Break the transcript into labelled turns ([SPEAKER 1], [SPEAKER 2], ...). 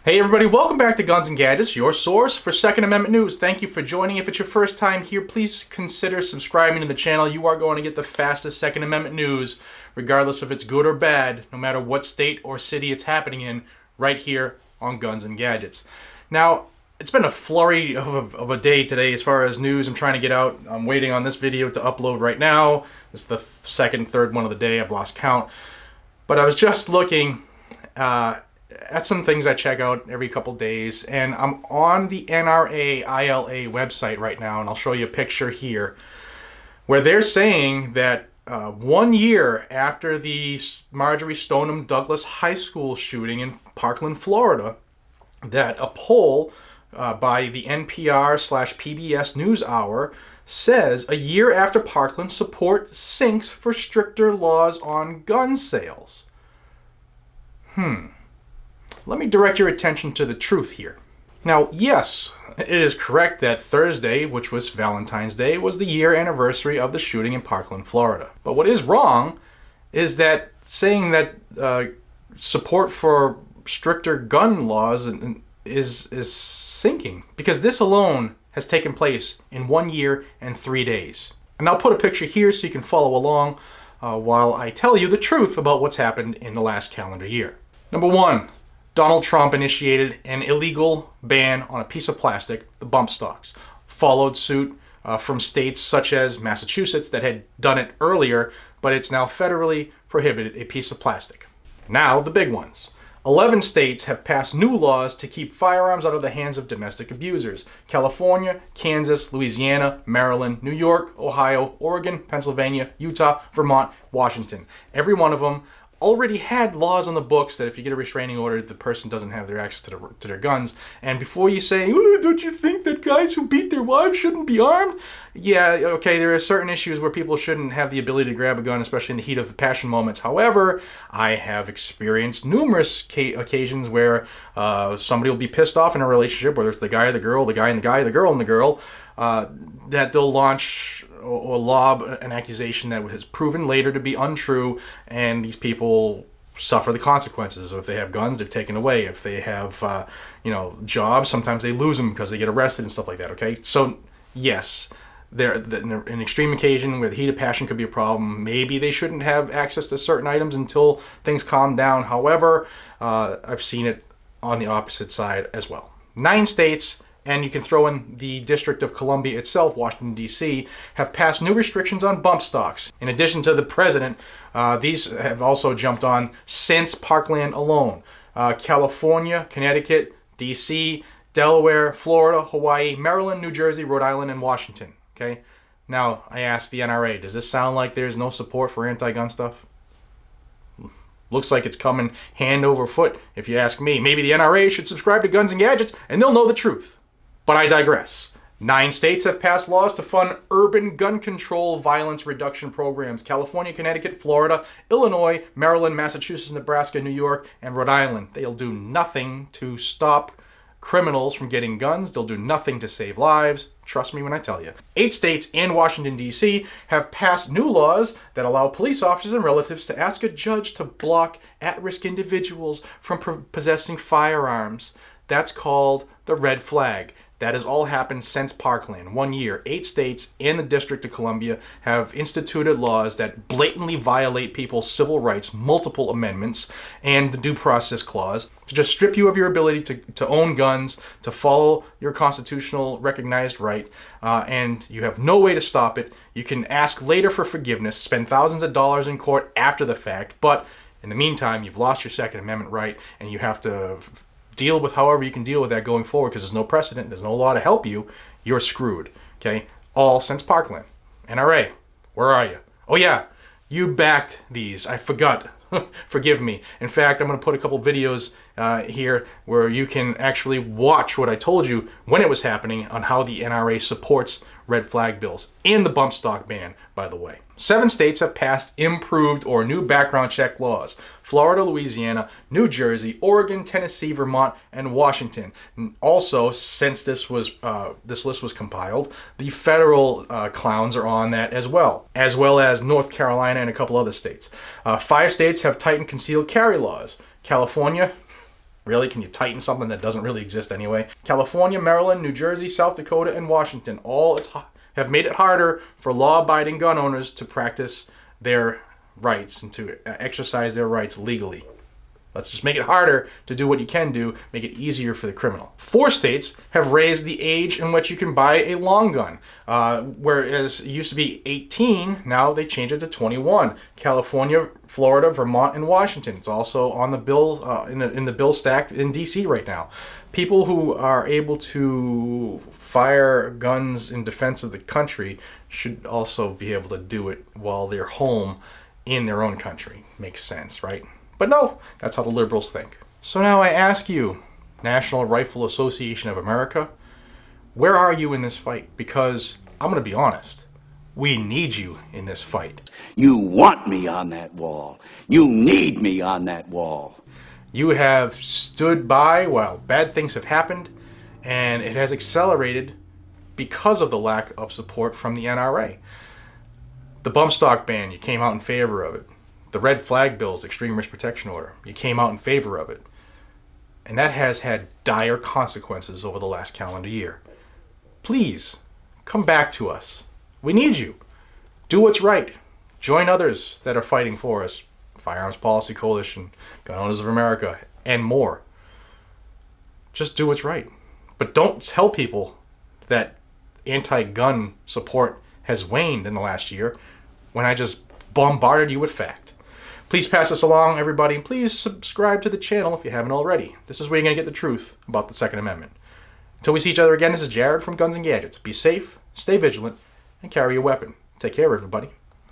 [SPEAKER 1] Hey everybody, welcome back to Guns and Gadgets, your source for Second Amendment news. Thank you for joining. If it's your first time here, please consider subscribing to the channel. You are going to get the fastest Second Amendment news, regardless if it's good or bad, no matter what state or city it's happening in, right here on Guns and Gadgets. Now, it's been a flurry of a day today as far as news I'm trying to get out. I'm waiting on this video to upload right now. It's the second, third one of the day. I've lost count. But I was just looking at some things I check out every couple days, and I'm on the nra-ila website right now, and I'll show you a picture here, where they're saying that 1 year after the Marjorie Stoneman Douglas High School shooting in Parkland, Florida, that a poll by the NPR/PBS NewsHour says a year after Parkland, support sinks for stricter laws on gun sales. Let me direct your attention to the truth here. Now, yes, it is correct that Thursday, which was Valentine's Day, was the year anniversary of the shooting in Parkland, Florida. But what is wrong is that saying that support for stricter gun laws is sinking, because this alone has taken place in 1 year and 3 days. And I'll put a picture here so you can follow along while I tell you the truth about what's happened in the last calendar year. Number one, Donald Trump initiated an illegal ban on a piece of plastic, the bump stocks. Followed suit from states such as Massachusetts that had done it earlier, but it's now federally prohibited, a piece of plastic. Now, the big ones. 11 states have passed new laws to keep firearms out of the hands of domestic abusers. California, Kansas, Louisiana, Maryland, New York, Ohio, Oregon, Pennsylvania, Utah, Vermont, Washington. Every one of them already had laws on the books that if you get a restraining order, the person doesn't have their access to their guns. And before you say, don't you think that guys who beat their wives shouldn't be armed? Yeah, okay, there are certain issues where people shouldn't have the ability to grab a gun, especially in the heat of the passion moments. However, I have experienced numerous occasions where somebody will be pissed off in a relationship, whether it's the guy or the girl, the guy and the guy, the girl and the girl, that they'll launch or lob an accusation that has proven later to be untrue, and these people suffer the consequences. So if they have guns, they're taken away. If they have, jobs, sometimes they lose them because they get arrested and stuff like that. Okay, so yes, they're an extreme occasion where the heat of passion could be a problem. Maybe they shouldn't have access to certain items until things calm down. However, I've seen it on the opposite side as well. 9 states, and you can throw in the District of Columbia itself, Washington, D.C., have passed new restrictions on bump stocks. In addition to the president, these have also jumped on since Parkland alone. California, Connecticut, D.C., Delaware, Florida, Hawaii, Maryland, New Jersey, Rhode Island, and Washington. Okay? Now, I asked the NRA, does this sound like there's no support for anti-gun stuff? Looks like it's coming hand over foot, if you ask me. Maybe the NRA should subscribe to Guns and Gadgets, and they'll know the truth. But I digress. 9 states have passed laws to fund urban gun control violence reduction programs. California, Connecticut, Florida, Illinois, Maryland, Massachusetts, Nebraska, New York, and Rhode Island. They'll do nothing to stop criminals from getting guns. They'll do nothing to save lives. Trust me when I tell you. 8 states and Washington, D.C. have passed new laws that allow police officers and relatives to ask a judge to block at-risk individuals from possessing firearms. That's called the red flag. That has all happened since Parkland. 1 year. 8 states and the District of Columbia have instituted laws that blatantly violate people's civil rights, multiple amendments, and the Due Process Clause, to just strip you of your ability to own guns, to follow your constitutional recognized right, and you have no way to stop it. You can ask later for forgiveness, spend thousands of dollars in court after the fact, but in the meantime, you've lost your Second Amendment right, and you have to deal with however you can deal with that going forward, because there's no precedent, there's no law to help you. You're screwed. Okay? All since Parkland. NRA, where are you? Oh yeah, you backed these. I forgot. Forgive me. In fact, I'm going to put a couple videos here where you can actually watch what I told you when it was happening on how the NRA supports red flag bills and the bump stock ban, by the way. 7 states have passed improved or new background check laws. Florida, Louisiana, New Jersey, Oregon, Tennessee, Vermont, and Washington. Also, since this list was compiled, the federal clowns are on that as well as North Carolina and a couple other states. 5 states have tightened concealed carry laws. California, Really? Can you tighten something that doesn't really exist anyway? California, Maryland, New Jersey, South Dakota, and Washington have made it harder for law-abiding gun owners to practice their rights and to exercise their rights legally. Let's just make it harder to do what you can do, make it easier for the criminal. 4 states have raised the age in which you can buy a long gun. Whereas it used to be 18, now they changed it to 21. California, Florida, Vermont, and Washington. It's also on the bill, in the bill stack in D.C. right now. People who are able to fire guns in defense of the country should also be able to do it while they're home in their own country. Makes sense, right? But no, that's how the liberals think. So now I ask you, National Rifle Association of America, where are you in this fight? Because I'm going to be honest, we need you in this fight.
[SPEAKER 2] You want me on that wall. You need me on that wall.
[SPEAKER 1] You have stood by while bad things have happened, and it has accelerated because of the lack of support from the NRA. The bump stock ban, you came out in favor of it. The red flag bills, extreme risk protection order, you came out in favor of it. And that has had dire consequences over the last calendar year. Please, come back to us. We need you. Do what's right. Join others that are fighting for us. Firearms Policy Coalition, Gun Owners of America, and more. Just do what's right. But don't tell people that anti-gun support has waned in the last year when I just bombarded you with fact. Please pass this along, everybody, and please subscribe to the channel if you haven't already. This is where you're going to get the truth about the Second Amendment. Until we see each other again, this is Jared from Guns and Gadgets. Be safe, stay vigilant, and carry a weapon. Take care, everybody.